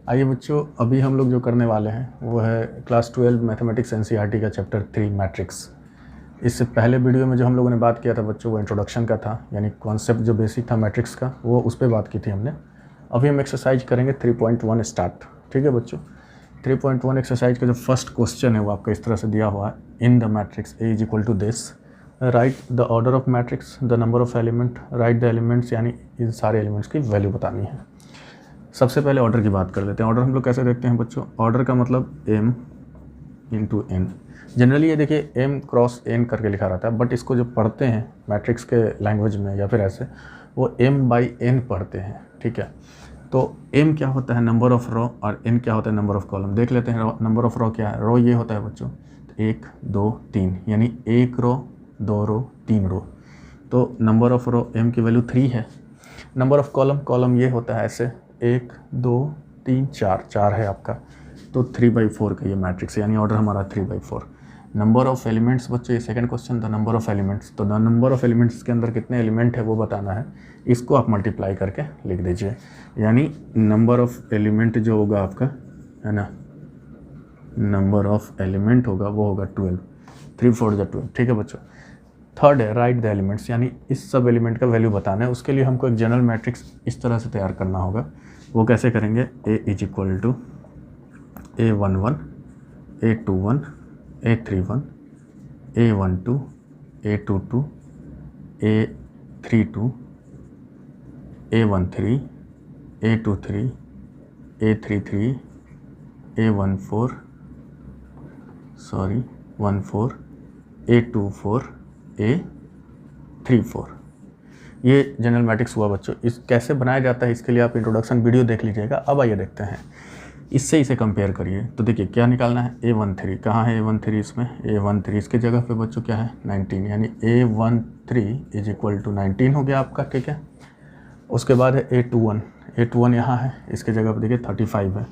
आइए बच्चों, अभी हम लोग जो करने वाले हैं वो है क्लास 12 मैथमेटिक्स एनसीईआरटी का चैप्टर 3 मैट्रिक्स। इससे पहले वीडियो में जो हम लोगों ने बात किया था बच्चों वो इंट्रोडक्शन का था, यानी कॉन्सेप्ट जो बेसिक था मैट्रिक्स का वो उस पर बात की थी हमने। अभी हम एक्सरसाइज करेंगे 3.1 स्टार्ट। ठीक है बच्चों, 3.1 एक्सरसाइज का जो फर्स्ट क्वेश्चन है वो आपका इस तरह से दिया हुआ है। In the matrix A is equal to this, right the order of matrix, the number of element, right the elements, यानी इन सारे एलिमेंट्स की वैल्यू बतानी है। सबसे पहले ऑर्डर की बात कर लेते हैं। ऑर्डर हम लोग कैसे देखते हैं बच्चों? ऑर्डर का मतलब m इंटू एन। जनरली ये देखिए m क्रॉस n करके लिखा रहता है, बट इसको जो पढ़ते हैं मैट्रिक्स के लैंग्वेज में या फिर ऐसे वो m बाई n पढ़ते हैं। ठीक है, तो m क्या होता है? नंबर ऑफ रो, और n क्या होता है? Number of column. देख लेते हैं नंबर ऑफ रो क्या है। रो ये होता है बच्चों 1 2 3, यानी 1 रो 2 रो 3 रो। तो नंबर ऑफ रो m की वैल्यू 3 है। नंबर ऑफ कॉलम, कॉलम ये होता है ऐसे 1 2 3 4 है आपका, तो 3/4 का ये मैट्रिक्स है, यानी ऑर्डर हमारा 3/4। नंबर ऑफ एलिमेंट्स बच्चों, ये सेकंड क्वेश्चन था नंबर ऑफ एलिमेंट्स। तो द नंबर ऑफ एलिमेंट्स के अंदर कितने एलिमेंट है वो बताना है, इसको आप मल्टीप्लाई करके लिख दीजिए। यानी नंबर ऑफ एलिमेंट जो होगा आपका, है ना, नंबर ऑफ एलिमेंट होगा वो होगा 12, 3 4 12। ठीक है बच्चों। थर्ड है राइट द एलिमेंट्स, यानी इस सब एलिमेंट का वैल्यू बताना है। उसके लिए हमको एक जनरल मैट्रिक्स इस तरह से तैयार करना होगा। वो कैसे करेंगे? A is equal to A11 A21 A31 A12 A22 A32 A13 A23 A33 A14 A24 A34। ये जनरल मैट्रिक्स हुआ बच्चों। इस कैसे बनाया जाता है इसके लिए आप इंट्रोडक्शन वीडियो देख लीजिएगा। अब आइए देखते हैं, इससे इसे कंपेयर करिए। तो देखिए क्या निकालना है, A13 कहाँ है? A13 इसमें A13 इसके जगह पे बच्चों क्या है? 19, यानी A13 इज इक्वल टू 19 हो गया आपका। ठीक है, उसके बाद है A21 यहाँ है, इसके जगह पे देखिए 35 है,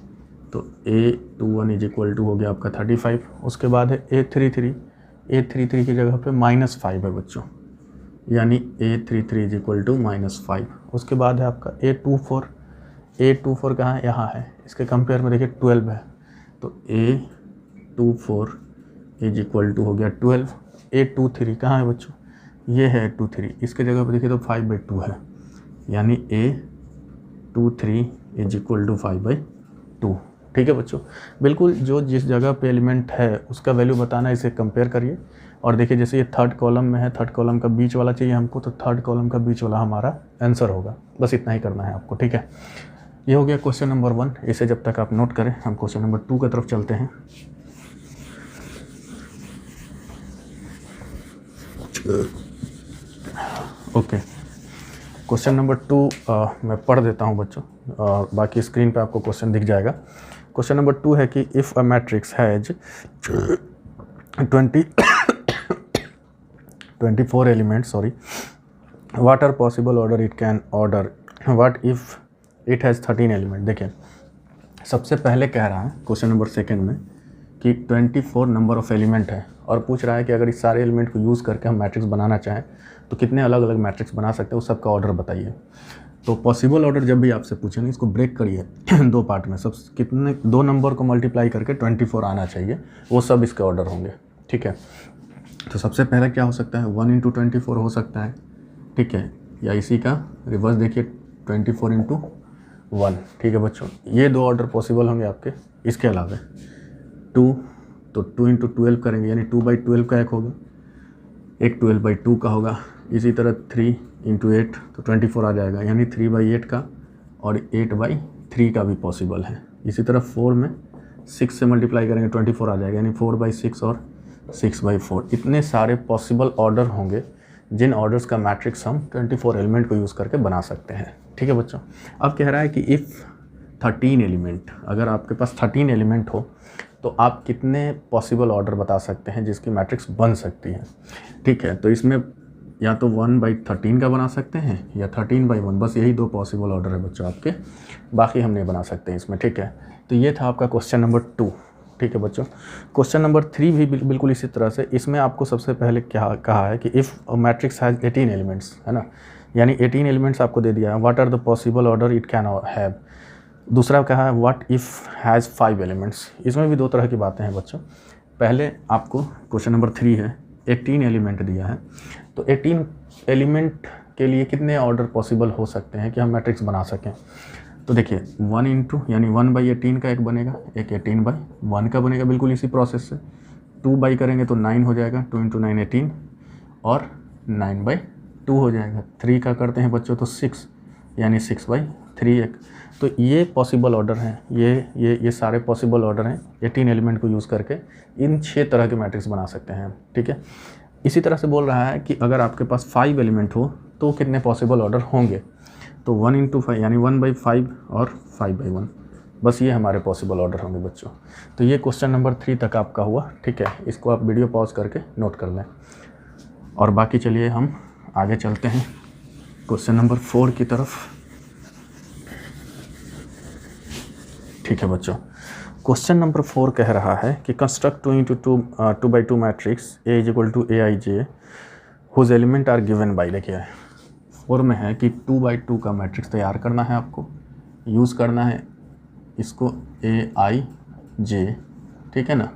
तो A21 इज इक्वल टू हो गया आपका 35। उसके बाद है A33 की जगह पे -5 है बच्चों, यानी A33 इज इक्वल टू -5। उसके बाद है आपका A24 कहाँ है? यहाँ है, इसके कंपेयर में देखिए 12 है, तो A24 इज इक्वल टू हो गया 12। A23 कहाँ है बच्चों? ये है A23, इसके जगह पे देखिए तो 5/2 है, यानी A23 इज इक्वल टू 5/2। ठीक है बच्चों, बिल्कुल जो जिस जगह पे एलिमेंट है उसका वैल्यू बताना है, इसे कंपेयर करिए। और देखिए जैसे ये थर्ड कॉलम में है, थर्ड कॉलम का बीच वाला चाहिए हमको, तो थर्ड कॉलम का बीच वाला हमारा आंसर होगा। बस इतना ही करना है आपको। ठीक है, ये हो गया क्वेश्चन नंबर 1। इसे जब तक आप नोट करें, हम क्वेश्चन नंबर 2 की तरफ चलते हैं। ओके, क्वेश्चन नंबर 2 मैं पढ़ देता हूँ बच्चों, बाकी स्क्रीन पे आपको क्वेश्चन दिख जाएगा। क्वेश्चन नंबर 2 है कि if a matrix has 24 elements, what are possible order it can order, what if it has 13 element. देखिए सबसे पहले कह रहा है क्वेश्चन नंबर 2 में कि 24 नंबर ऑफ एलिमेंट है, और पूछ रहा है कि अगर इस सारे एलिमेंट को यूज़ करके हम मैट्रिक्स बनाना चाहें तो कितने अलग अलग मैट्रिक्स बना सकते हैं, उस सब का ऑर्डर बताइए। तो पॉसिबल ऑर्डर जब भी आपसे पूछेंगे इसको ब्रेक करिए 2 पार्ट में। सब कितने 2 नंबर को मल्टीप्लाई करके 24 आना चाहिए, वो सब इसके ऑर्डर होंगे। ठीक है, तो सबसे पहले क्या हो सकता है? 1 × 24 हो सकता है। ठीक है, या इसी का रिवर्स देखिए 24 × 1। ठीक है बच्चों, ये 2 ऑर्डर पॉसिबल होंगे आपके। इसके अलावा 2, तो 2 × 12 करेंगे, यानी 2/12 का एक होगा, एक 12/2 का होगा। इसी तरह 3 × 8 तो 24 आ जाएगा, यानी 3/8 का, और 8/3 का भी पॉसिबल है। इसी तरह 4 में 6 से मल्टीप्लाई करेंगे 24 आ जाएगा, यानी 4/6 और 6/4। इतने सारे पॉसिबल ऑर्डर होंगे जिन ऑर्डर्स का मैट्रिक्स हम 24 एलिमेंट को यूज़ करके बना सकते हैं। ठीक है बच्चों, अब कह रहा है कि इफ़ 13 एलिमेंट, अगर आपके पास 13 एलिमेंट हो तो आप कितने पॉसिबल ऑर्डर बता सकते हैं जिसकी मैट्रिक्स बन सकती है। ठीक है, तो इसमें या तो 1/13 का बना सकते हैं या 13/1, बस यही 2 पॉसिबल ऑर्डर है बच्चों आपके, बाकी हम नहीं बना सकते हैं इसमें। ठीक है, तो ये था आपका क्वेश्चन नंबर 2। ठीक है बच्चों, क्वेश्चन नंबर 3 भी बिल्कुल इसी तरह से। इसमें आपको सबसे पहले क्या कहा है कि if a matrix has 18 elements, है ना, यानी 18 एलिमेंट्स आपको दे दिया है। What are the possible order it can have, दूसरा कहा है व्हाट इफ़ हैज़ 5 एलिमेंट्स। इसमें भी दो तरह की बातें हैं बच्चों। पहले आपको क्वेश्चन नंबर 3 है, 18 एलिमेंट दिया है, तो 18 एलिमेंट के लिए कितने ऑर्डर पॉसिबल हो सकते हैं कि हम मैट्रिक्स बना सकें। तो देखिए 1 इंटू यानी 1/18 का एक बनेगा, एक 18/1 का बनेगा, बिल्कुल इसी प्रोसेस से 2 बाई करेंगे तो 9 हो जाएगा, 2 इंटू 9 18 और 9/2 हो जाएगा। 3 का करते हैं बच्चों तो 6 यानी 6/3 एक। तो ये पॉसिबल ऑर्डर हैं, ये सारे पॉसिबल ऑर्डर हैं 18 एलिमेंट को यूज़ करके इन 6 तरह के मैट्रिक्स बना सकते हैं, ठीक है। इसी तरह से बोल रहा है कि अगर आपके पास 5 एलिमेंट हो तो कितने पॉसिबल ऑर्डर होंगे, तो 1 इंटू 5 यानी 1/5 और 5/1, बस ये हमारे पॉसिबल ऑर्डर होंगे बच्चों। तो ये क्वेश्चन नंबर 3 तक आपका हुआ, ठीक है। इसको आप वीडियो पॉज करके नोट कर लें। और बाकी चलिए हम आगे चलते हैं क्वेश्चन नंबर 4 की तरफ, ठीक है बच्चों। क्वेश्चन नंबर 4 कह रहा है कि construct 2 into 2/2 matrix A = Aij whose element are given by. देखिए 4 में है कि 2/2 का मैट्रिक्स तैयार करना है, आपको यूज़ करना है इसको Aij, ठीक है ना,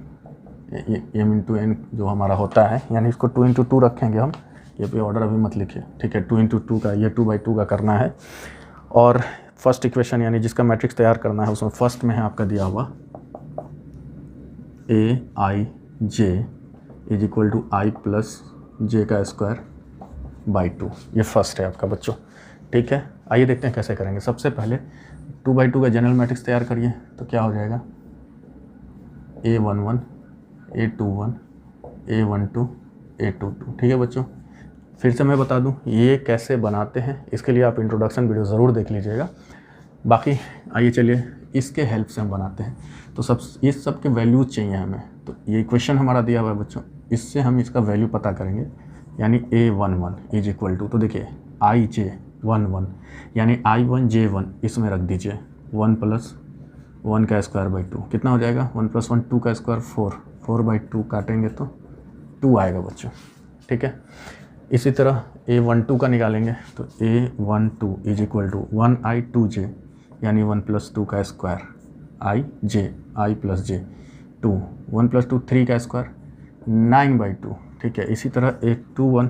m इंटू n जो हमारा होता है, यानी इसको 2 इंटू 2 रखेंगे हम, ये पे ऑर्डर अभी मत लिखिए, ठीक है। 2 इंटू 2 का, ये 2/2 का करना है। और फर्स्ट इक्वेशन यानी जिसका मैट्रिक्स तैयार करना है उसमें फर्स्ट में है आपका दिया हुआ Aij = I + j²/2, ये फर्स्ट है आपका बच्चों, ठीक है। आइए देखते हैं कैसे करेंगे। सबसे पहले 2/2 का जनरल मैट्रिक्स तैयार करिए, तो क्या हो जाएगा A11 A21 A12 A22, ठीक है बच्चों। फिर से मैं बता दूं ये कैसे बनाते हैं, इसके लिए आप इंट्रोडक्शन वीडियो ज़रूर देख लीजिएगा। बाकी आइए चलिए इसके हेल्प से हम बनाते हैं। तो इस सब के वैल्यूज चाहिए हमें, तो ये इक्वेशन हमारा दिया हुआ है बच्चों, इससे हम इसका वैल्यू पता करेंगे। यानी A11 = तो देखिए Ij11 यानी I1 J1 इसमें रख दीजिए, 1 + 1 का स्क्वायर/2 कितना हो जाएगा, 1 + 1 2 का स्क्वायर 4, 4/2 काटेंगे तो 2 आएगा बच्चों, ठीक है। इसी तरह A12 का निकालेंगे, तो A12 = 1I2J यानी 1 + 2 का स्क्वायर I + j 2, 1 + 2 3 का स्क्वायर 9/2, ठीक है। इसी तरह A21,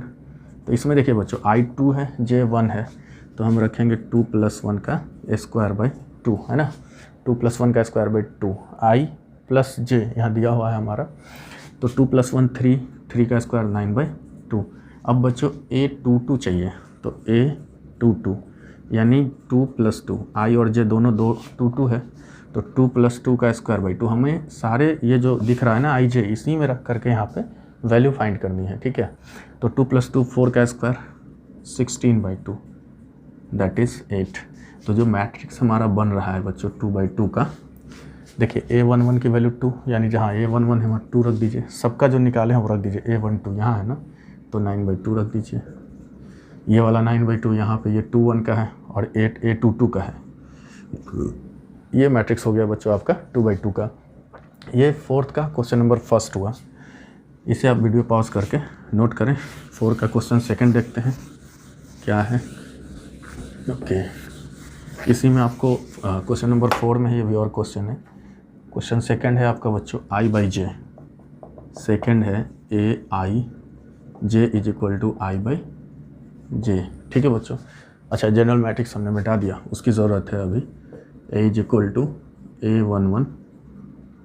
तो इसमें देखिए बच्चों I2 है J1 है, तो हम रखेंगे 2 + 1 का स्क्वायर/2, है ना, 2 + 1 का स्क्वायर/2 I + j यहाँ दिया हुआ है हमारा, तो 2 + 1 3 का स्क्वायर 9/2। अब बच्चों A22 चाहिए, तो A22 यानी 2 + 2 I और j दोनों 2 है, तो 2 + 2 का स्क्वायर/2। हमें सारे ये जो दिख रहा है ना I j, इसी में रख करके यहाँ पे वैल्यू फाइंड करनी है, ठीक है। तो 2 + 2 4 का स्क्वायर 16/2 दैट इज़ 8। तो जो मैट्रिक्स हमारा बन रहा है बच्चों 2/2 का, देखिए A11 की वैल्यू 2, यानी जहाँ A11 है वहाँ 2 रख दीजिए, सबका जो निकाले हैं वो रख दीजिए। A12 यहाँ है ना, तो 9/2 रख दीजिए, ये वाला 9/2 यहाँ पे, ये 21 का है और 8 A22 का है। ये मैट्रिक्स हो गया बच्चों आपका 2/2 का। ये 4th का क्वेश्चन नंबर 1 हुआ, इसे आप वीडियो पॉज करके नोट करें। 4 का क्वेश्चन 2 देखते हैं क्या है। ओके, इसी में आपको क्वेश्चन नंबर 4 में ये भी और क्वेश्चन है। क्वेश्चन 2 है आपका बच्चों I/j, सेकेंड है Aij = I/j, ठीक है बच्चों। अच्छा, जनरल मैट्रिक्स हमने मिटा दिया, उसकी ज़रूरत है अभी। A = A11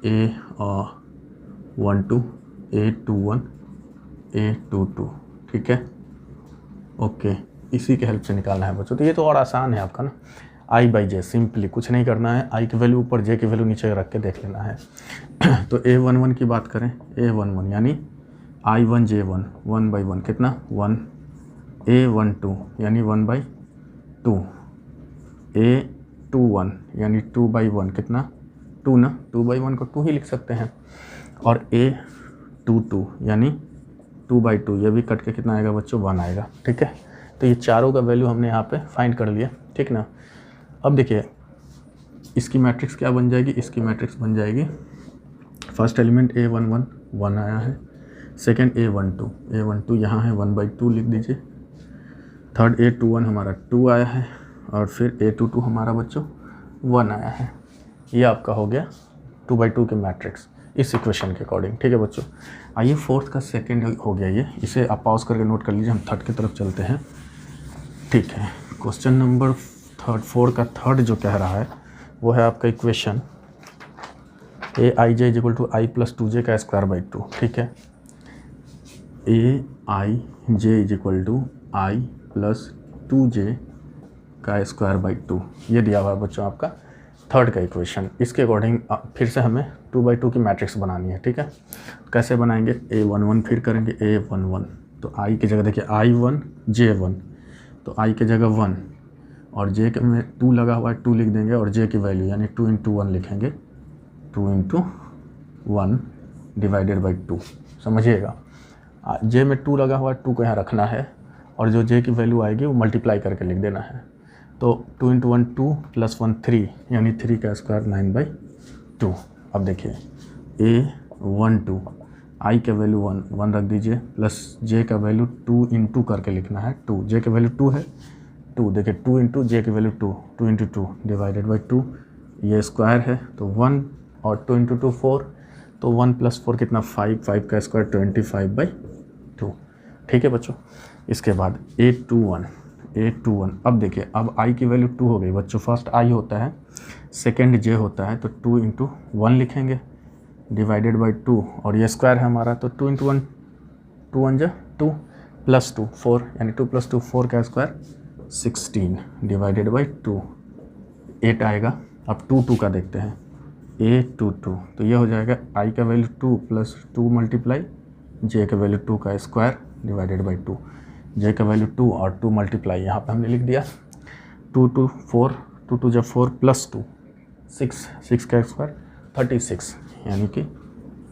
A12 A21 A22, ठीक है। ओके, इसी के हेल्प से निकालना है बच्चों। तो ये तो और आसान है आपका ना, I/j, सिंपली कुछ नहीं करना है, I की वैल्यू ऊपर J की वैल्यू नीचे रख के देख लेना है। तो A11 की बात करें, A11 यानी I1 J1 1/1 कितना 1, A12 यानी 1/2, A21 यानी 2/1 कितना 2 ना, 2/1 को 2 ही लिख सकते हैं, और A22 यानी 2/2, ये भी कट के कितना आएगा बच्चों 1 आएगा, ठीक है। तो ये चारों का वैल्यू हमने यहाँ पे फाइंड कर लिया, ठीक ना। अब देखिए इसकी मैट्रिक्स क्या बन जाएगी, इसकी मैट्रिक्स बन जाएगी, फर्स्ट एलिमेंट A11 1 आया है, सेकेंड A12 यहाँ है 1/2 लिख दीजिए, थर्ड A21 हमारा 2 आया है, और फिर A22 हमारा बच्चों 1 आया है। ये आपका हो गया 2/2 के मैट्रिक्स इस इक्वेशन के अकॉर्डिंग। ठीक है बच्चों, आइए फोर्थ का सेकंड हो गया ये, इसे आप पॉज करके नोट कर लीजिए, हम थर्ड की तरफ चलते हैं। ठीक है, क्वेश्चन नंबर 4 का थर्ड जो कह रहा है वो है आपका इक्वेशन aij = i + 2j का स्क्वायर बाई 2। ठीक है, aij = i + 2j का स्क्वायर बाई 2, ये दिया हुआ है बच्चों आपका थर्ड का इक्वेशन। इसके अकॉर्डिंग फिर से हमें 2/2 की मैट्रिक्स बनानी है। ठीक है, कैसे बनाएंगे, a11 फिर करेंगे a11, तो i की जगह देखिए i1 j1, तो i की जगह 1 और j के में 2 लगा हुआ है, 2 लिख देंगे और j की वैल्यू यानी 2 × 1 लिखेंगे, 2 × 1 डिवाइडेड बाई 2। समझिएगा, j में 2 लगा हुआ है, 2 को यहाँ रखना है और जो j की वैल्यू आएगी वो मल्टीप्लाई करके लिख देना है। तो 2 × 1 2 + 1 3 यानी 3 का स्क्वायर 9/2। अब देखिए a12 i का वैल्यू 1 रख दीजिए प्लस j का वैल्यू 2 × करके लिखना है, 2 j की वैल्यू 2 है, 2 देखिए 2 × j की वैल्यू 2, 2 × 2 डिवाइडेड बाई 2, ये स्क्वायर है तो 1 और 2 × 2 4, तो 1 + 4 कितना 5, 5 का स्क्वायर 25/2। ठीक है बच्चों, इसके बाद a21 अब देखिए, अब i की वैल्यू 2 हो गई बच्चों, फर्स्ट i होता है, सेकंड j होता है, तो 2 × 1 लिखेंगे डिवाइडेड बाई 2 और ये स्क्वायर है हमारा, तो 2 × 1 2 1 2 + 2 4 यानी 2 + 2 4 का स्क्वायर 16 डिवाइडेड बाई 2, 8 आएगा। अब 2 का देखते हैं, a22, तो ये हो जाएगा i का वैल्यू 2 + 2 × j का वैल्यू 2 का स्क्वायर डिवाइडेड बाई 2, j का वैल्यू 2 और 2 मल्टीप्लाई यहाँ पे हमने लिख दिया, 2 2 4, 2 2 4 + 2 6, 6 का स्क्वायर 36 यानी कि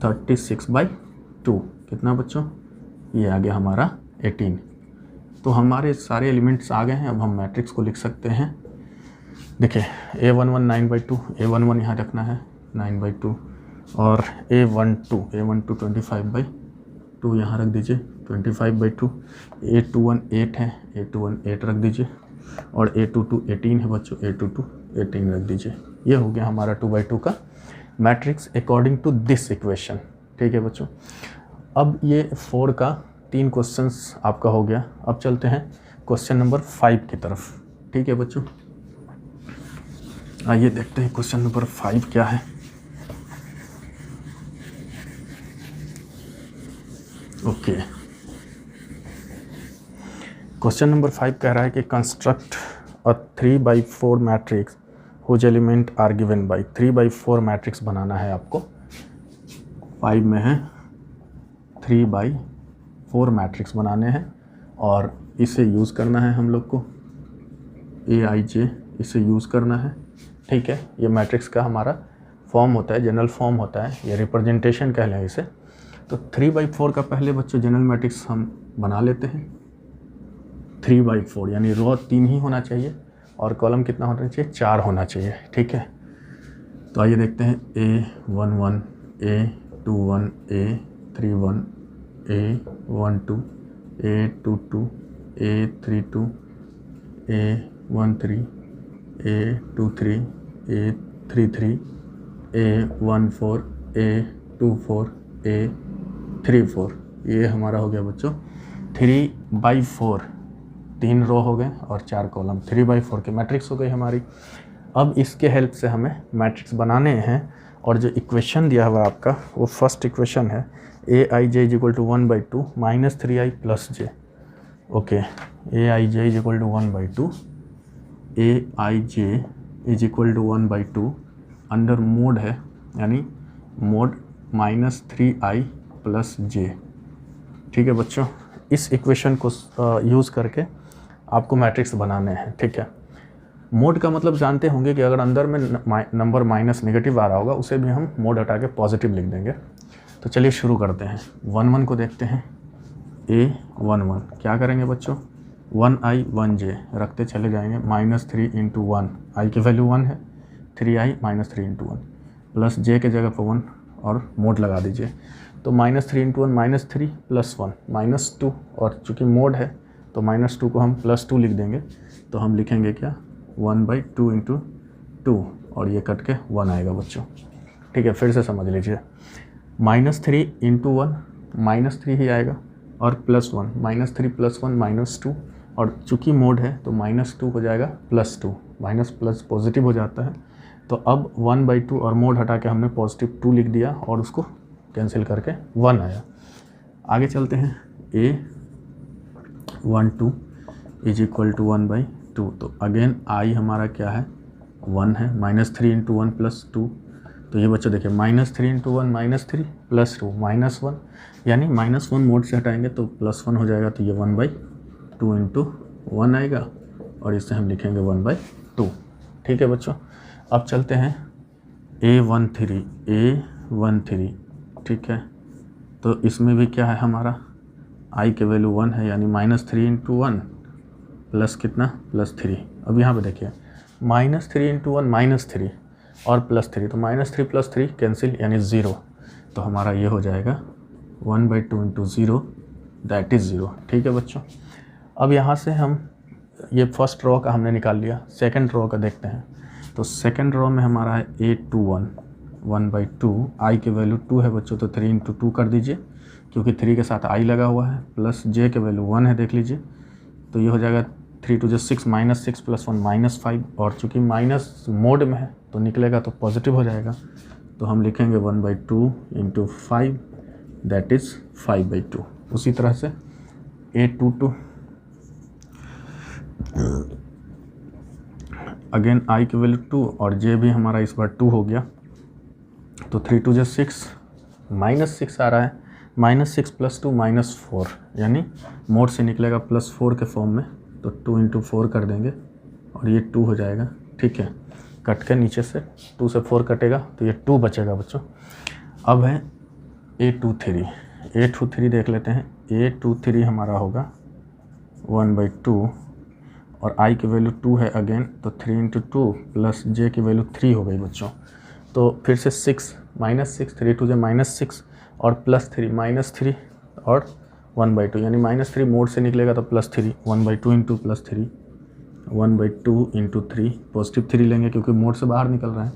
36/2। कितना बच्चों, ये आ गया हमारा 18। तो हमारे सारे एलिमेंट्स आ गए हैं, अब हम मैट्रिक्स को लिख सकते हैं। देखिए a11 9/2, a11 यहाँ रखना है 9/2 और a12 25/2 यहाँ रख दीजिए 25/2, a21 8 है, a21 8 रख दीजिए और a22 18 है बच्चों, a22 18 रख दीजिए। ये हो गया हमारा 2/2 का matrix according to this equation. ठीक है बच्चों, अब ये 4 का 3 क्वेश्चंस आपका हो गया। अब चलते हैं क्वेश्चन नंबर 5 की तरफ। ठीक है बच्चों, आइए देखते हैं क्वेश्चन नंबर 5 क्या है। ओके, क्वेश्चन नंबर 5 कह रहा है कि construct a 3/4 matrix whose element are given by. 3/4 matrix बनाना है आपको, 5 में है 3/4 मैट्रिक्स बनाने हैं और इसे यूज़ करना है हम लोग को, aij इसे यूज़ करना है। ठीक है, ये मैट्रिक्स का हमारा फॉर्म होता है, जनरल फॉर्म होता है, ये रिप्रेजेंटेशन कह लें इसे। तो 3/4 का पहले बच्चों जनरल मैट्रिक्स हम बना लेते हैं। 3/4 यानी रो 3 ही होना चाहिए और कॉलम कितना होना चाहिए, 4 होना चाहिए। ठीक है, तो आइए देखते हैं a11 a21 a31 a12 a22 a32 a13 a23 a33 a14 a24 a34, ये हमारा हो गया बच्चों 3/4, 3 रो हो गए और 4 कॉलम, 3/4 की मैट्रिक्स हो गई हमारी। अब इसके हेल्प से हमें मैट्रिक्स बनाने हैं और जो इक्वेशन दिया हुआ आपका वो फर्स्ट इक्वेशन है aij = 1/2 - 3i + j। Okay, aij = 1/2, aij = 1/2 under mode है यानी मोड -3i + j। ठीक है बच्चों, इस इक्वेशन को यूज़ करके आपको मैट्रिक्स बनाने हैं। ठीक है, मोड का मतलब जानते होंगे कि अगर अंदर में नंबर माइनस नेगेटिव आ रहा होगा उसे भी हम मोड हटा के पॉजिटिव लिख देंगे। तो चलिए शुरू करते हैं। 1 को देखते हैं, a11 क्या करेंगे बच्चों, 1i 1j रखते चले जाएंगे, -3 × 1, i की वैल्यू 1 है, 3i - 3 × 1 प्लस j के जगह पर 1 और मोड लगा दीजिए। तो -3 × 1 -3 + 1 -2 और चूँकि मोड है तो -2 को हम +2 लिख देंगे। तो हम लिखेंगे क्या, 1/2 × 2 और ये कट के 1 आएगा बच्चों। ठीक है, फिर से समझ लीजिए, -3 × 1 -3 ही आएगा और +1, -3 + 1 -2, और चूँकि मोड है तो -2 हो जाएगा +2, माइनस प्लस पॉजिटिव हो जाता है। तो अब 1/2 और मोड हटा के हमने +2 लिख दिया और उसको कैंसिल करके 1 आया। आगे चलते हैं, A12 = 1/2, तो अगेन I हमारा क्या है 1 है, -3 × 1 + 2, तो ये बच्चों देखिए -3 × 1 -3 + 2 -1, यानी -1 मोड से हटाएंगे तो +1 हो जाएगा, तो ये 1/2 × 1 आएगा और इससे हम लिखेंगे 1/2। ठीक है बच्चों, अब चलते हैं A13, ठीक है, तो इसमें भी क्या है हमारा I के वैल्यू 1 है, यानी -3 × 1 प्लस कितना +3। अब यहाँ पे देखिए -3 × 1 -3 और +3, तो -3 + 3 कैंसिल यानी 0, तो हमारा ये हो जाएगा 1/2 × 0 दैट इज़ 0। ठीक है बच्चों, अब यहाँ से हम ये फर्स्ट रो का हमने निकाल लिया, सेकंड रो का देखते हैं। तो सेकंड रो में हमारा है A21 1/2, I के वैल्यू 2 है बच्चों, तो 3 × 2 कर दीजिए, क्योंकि 3 के साथ I लगा हुआ है, प्लस J के वैल्यू 1 है, देख लीजिए, तो ये हो जाएगा 3 × 2 = 6, -6 + 1 -5, और चूँकि माइनस मोड में है तो निकलेगा तो पॉजिटिव हो जाएगा, तो हम लिखेंगे 1/2 × 5 दैट इज़ 5/2। उसी तरह से A22 अगेन I की वैल्यू 2 और J भी हमारा इस बार 2 हो गया, तो 3 × 2 = 6, -6 आ रहा है, -6 + 2 -4, यानी मोड से निकलेगा +4 के फॉर्म में, तो 2 × 4 कर देंगे और ये 2 हो जाएगा। ठीक है, कट के नीचे से 2 से 4 कटेगा तो ये 2 बचेगा बच्चों। अब है A23 देख लेते हैं। A23 हमारा होगा 1/2 और I की वैल्यू 2 है अगेन, तो 3 × 2 प्लस J की वैल्यू 3 हो गई बच्चों, तो फिर से 6 -6 3 × 2 = -6 और +3 -3 और 1/2, यानी -3 मोड से निकलेगा तो +3, 1/2 × +3 1/2 × 3, पॉजिटिव 3 लेंगे क्योंकि मोड से बाहर निकल रहा है,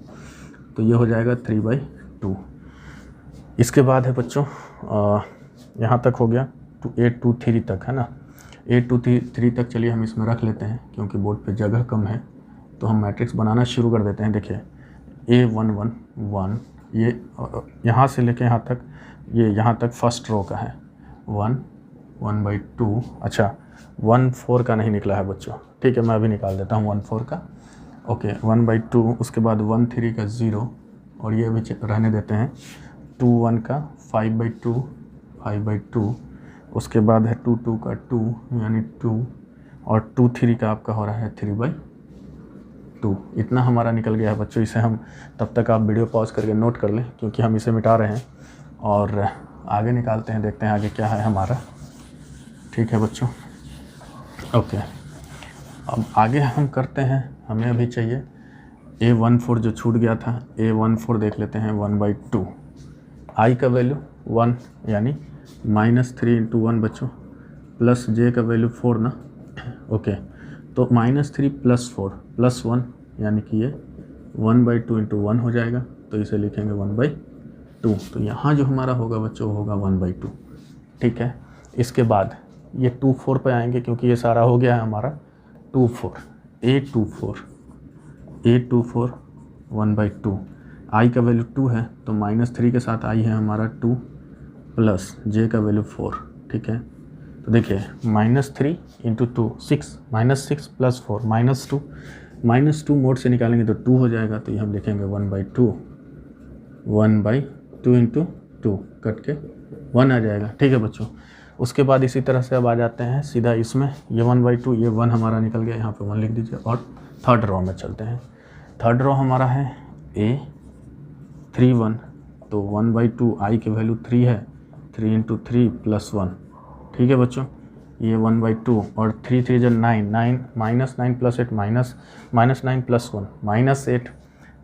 तो ये हो जाएगा 3/2। इसके बाद है बच्चों यहाँ तक हो गया, तो A23 तक है ना, A23 तक चलिए हम इसमें रख लेते हैं, क्योंकि बोर्ड पे जगह कम है, तो हम मैट्रिक्स बनाना शुरू कर देते हैं। देखिए A1 ये यहाँ से लेके यहाँ तक, ये यहाँ तक फर्स्ट रो का है 1/2, अच्छा 1/4 का नहीं निकला है बच्चों, ठीक है, मैं अभी निकाल देता हूँ 1/4 का। ओके 1/2, उसके बाद 1/3 का 0 और ये भी रहने देते हैं, 2/1 का 5/2, उसके बाद है 2/2 का 2 यानी 2 और 2/3 का आपका हो रहा है 3/2। इतना हमारा निकल गया है बच्चों। इसे हम तब तक आप वीडियो पॉज करके नोट कर लें, क्योंकि हम इसे मिटा रहे हैं और आगे निकालते हैं, देखते हैं आगे क्या है हमारा। ठीक है बच्चों, ओके, अब आगे हम करते हैं, हमें अभी चाहिए A14 जो छूट गया था, A14 देख लेते हैं 1/2, I का वैल्यू 1 यानी -3 × 1 बच्चों, प्लस J का वैल्यू 4 ना, ओके, तो -3 + 4 + 1 यानी कि ये 1/2 × 1 हो जाएगा, तो इसे लिखेंगे 1/2। तो यहाँ जो हमारा होगा बच्चों होगा 1/2। ठीक है, इसके बाद ये 2/4 पे आएंगे, क्योंकि ये सारा हो गया है हमारा 2/4, A24 1/2, I का वैल्यू 2 है, तो -3 के साथ I है हमारा 2 प्लस J का वैल्यू 4। ठीक है, तो देखिए -3 × 2 6, -6 + 4 -2 मोड से निकालेंगे तो 2 हो जाएगा, तो ये हम लिखेंगे 1/2 × 2 कट के 1 आ जाएगा। ठीक है बच्चों, उसके बाद इसी तरह से अब आ जाते हैं सीधा इसमें, ये 1/2, ये 1 हमारा निकल गया, यहाँ पे 1 लिख दीजिए, और थर्ड रो में चलते हैं। थर्ड रो हमारा है A31, तो 1/2 I की वैल्यू 3 है, 3 × 3 + 1। ठीक है बच्चों, ये 1/2 और 3 3 = 9, -9 + 8 -9 + 1 -8,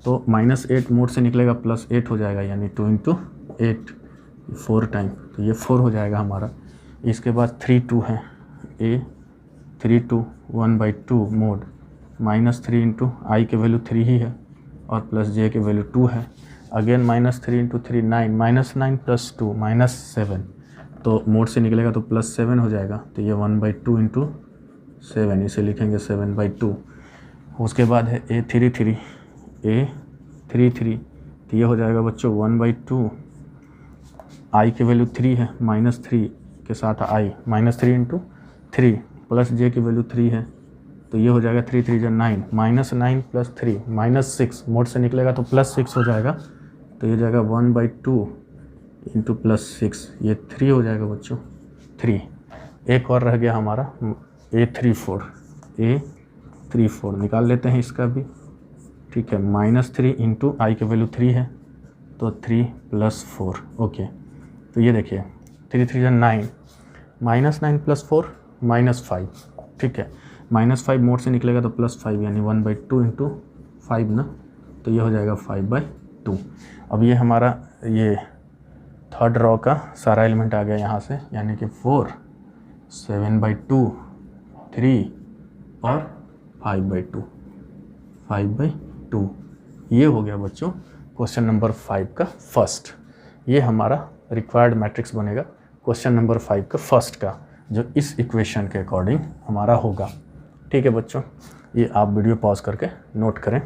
तो -8 मोड से निकलेगा +8 हो जाएगा, यानी 2 × 8 4 टाइम, तो ये 4 हो जाएगा हमारा। इसके बाद 32 है, A32 1/2 मोड, -3 × I की वैल्यू 3 ही है और प्लस जे की वैल्यू 2 है। अगेन -3 इंटू 3 9, -9 प्लस 2 -7, तो मोड से निकलेगा तो +7 हो जाएगा। तो ये 1/2 इंटू 7, इसे लिखेंगे 7/2। उसके बाद है A33, तो ये हो जाएगा बच्चों 1/2, आई की वैल्यू 3 है, -3 के साथ आई, -3 इंटू 3 प्लस जे की वैल्यू 3 है, तो ये हो जाएगा 3 3 9, -9 प्लस 3 -6, मोड से निकलेगा तो +6 हो जाएगा। तो ये जाएगा 1/2 इंटू +6, ये 3 हो जाएगा बच्चों, 3। एक और रह गया हमारा A34 निकाल लेते हैं इसका भी, ठीक है। -3 इंटू आई की वैल्यू 3 है, तो 3 + 4, ओके। तो ये देखिए 3 3 9, -9 प्लस 4 -5, ठीक है। -5 मोड से निकलेगा तो +5, यानी 1/2 इंटू 5 ना, तो ये हो जाएगा 5/2। अब ये हमारा ये थर्ड रॉ का सारा एलिमेंट आ गया यहाँ से, यानी कि 4, 7/2, 3 और 5/2। ये हो गया बच्चों क्वेश्चन नंबर 5 का फर्स्ट। ये हमारा रिक्वायर्ड मैट्रिक्स बनेगा क्वेश्चन नंबर 5 का फर्स्ट का, जो इस इक्वेशन के अकॉर्डिंग हमारा होगा, ठीक है बच्चों। ये आप वीडियो पॉज करके नोट करें।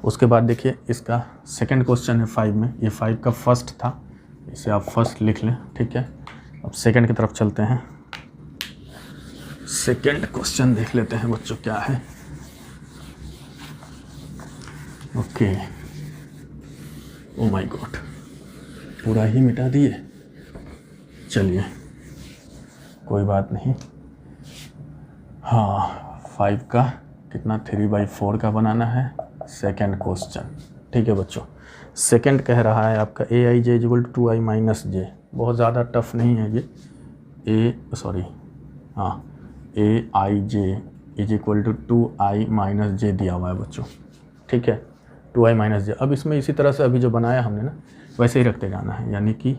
उसके बाद देखिए इसका सेकंड क्वेश्चन है 5 में, ये 5 का फर्स्ट था, इसे आप फर्स्ट लिख लें, ठीक है। अब सेकंड की तरफ चलते हैं। सेकंड क्वेश्चन देख लेते हैं बच्चों क्या है। ओके, ओ माय गॉड, पूरा ही मिटा दिए। चलिए कोई बात नहीं। हाँ, 5 का कितना 3/4 का बनाना है सेकंड क्वेश्चन, ठीक है बच्चों। सेकंड कह रहा है आपका AI j = 2i - j, बहुत ज़्यादा टफ नहीं है ये। AI j = 2i - j दिया हुआ है बच्चों, ठीक है, 2i - j। अब इसमें इसी तरह से अभी जो बनाया हमने ना, वैसे ही रखते जाना है, यानी कि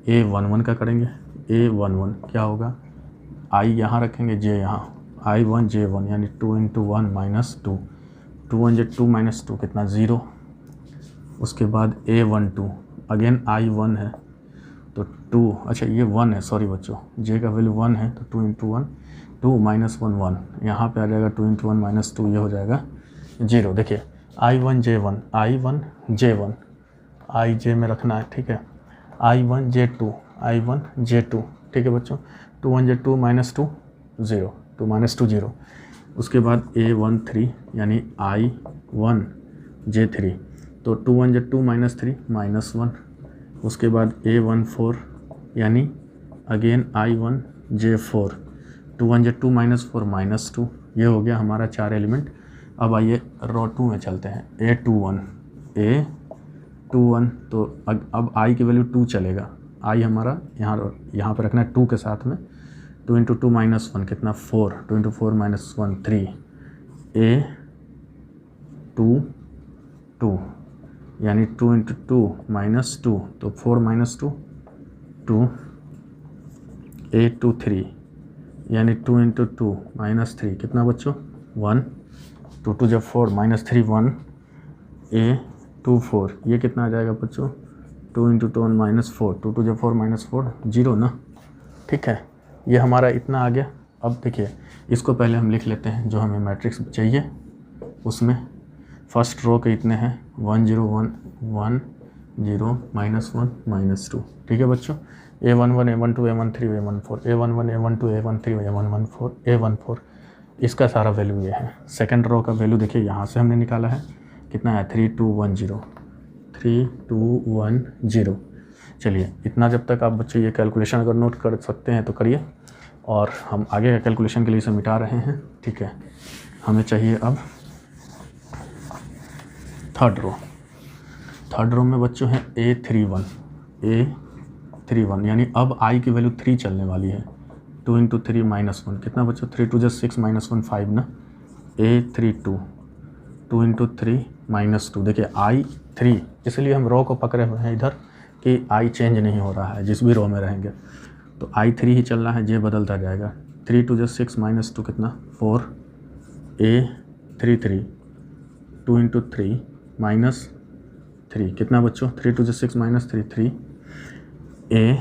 A11 का करेंगे। A11 क्या होगा, i यहाँ रखेंगे, j यहाँ, I1 j1, यानी 2 × 1 - 2, 2 1 × 2 - 2 कितना 0। उसके बाद A12 अगेन I1 है तो 2, अच्छा ये 1 है, सॉरी बच्चों, j का वैल्यू 1 है, तो 2 × 1 2 - 1 1, यहाँ पे आ जाएगा 2 × 1 - 2, ये हो जाएगा 0। देखिए I1 j1, I j में रखना है, ठीक है। I1 j2, ठीक है बच्चों। 2 1 × 2 - 2 0, 2 - 2 0। उसके बाद A13 यानी I1 j3, तो 2 1 × 2 - 3 -1। उसके बाद A14 यानी अगेन I1 j4, 2 1 × 2 - 4 -2। ये हो गया हमारा 4 एलिमेंट। अब आइए रॉ 2 में चलते हैं। A21, तो अब I की वैल्यू 2 चलेगा। I हमारा यहाँ पर रखना है 2 के साथ में। 2 × 2 - 1 कितना 4, 2 × 4 - 1 3। A22 यानी 2 × 2 - 2, तो 4 - 2 2। A23 यानी 2 × 2 - 3 कितना बच्चों 1, 2 2 = 4 -3 1। A24 ये कितना आ जाएगा बच्चों 2 × 2 -4, 2 2 = 4 -4 0 ना, ठीक है। ये हमारा इतना आ गया। अब देखिए इसको पहले हम लिख लेते हैं जो हमें मैट्रिक्स चाहिए। उसमें फर्स्ट रो के इतने हैं 1 0 1 1 0 -1 -2, ठीक है बच्चों। A11 A12 A13 A14 A11 A12 A13 A14 A14, इसका सारा वैल्यू ये है। सेकंड रो का वैल्यू देखिए यहाँ से हमने निकाला है, कितना है 3 2 1 0, 3 2 1 0। चलिए इतना जब तक आप बच्चे ये कैलकुलेशन अगर नोट कर सकते हैं तो करिए, और हम आगे का कैलकुलेशन के लिए इसे मिटा रहे हैं, ठीक है। हमें चाहिए अब थर्ड रो में बच्चों है A31 यानी अब I की वैल्यू 3 चलने वाली है। 2 × 3 - 1 कितना बच्चों 3 2 = 6 -1 5 ना। A32 2 × 3 - 2, देखिए I3, इसलिए हम रो को पकड़े हुए हैं इधर कि I चेंज नहीं हो रहा है, जिस भी रो में रहेंगे तो I3 ही चल रहा है, j बदलता जाएगा। 3 2 = 6 - 2 कितना 4। A33 2 इंटू 3 माइनस 3 कितना बच्चों, 3 टू 6 माइनस 3 3 ए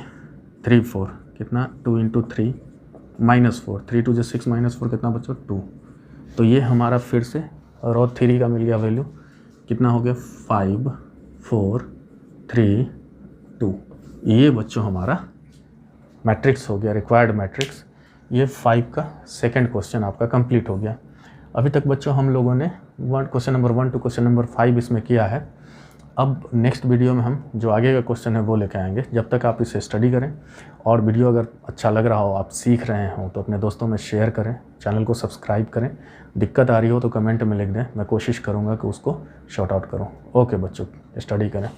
3 4 कितना 2 इंटू 3 माइनस 4 3 टू 6 माइनस 4 कितना बच्चों 2। तो ये हमारा फिर से रो 3 का मिल गया वैल्यू, कितना हो गया 5 4 3 2। ये बच्चों हमारा मैट्रिक्स हो गया, रिक्वायर्ड मैट्रिक्स। ये 5 का सेकंड क्वेश्चन आपका कंप्लीट हो गया। अभी तक बच्चों हम लोगों ने question number 1 to question number 5 इसमें किया है। अब नेक्स्ट वीडियो में हम जो आगे का क्वेश्चन है वो लेके आएंगे। जब तक आप इसे स्टडी करें, और वीडियो अगर अच्छा लग रहा हो, आप सीख रहे हो, तो अपने दोस्तों में शेयर करें, चैनल को सब्सक्राइब करें। दिक्कत आ रही हो तो कमेंट में लिख दें, मैं कोशिश करूँगा कि उसको शॉर्ट आउट करूँ। ओके बच्चों, स्टडी करें।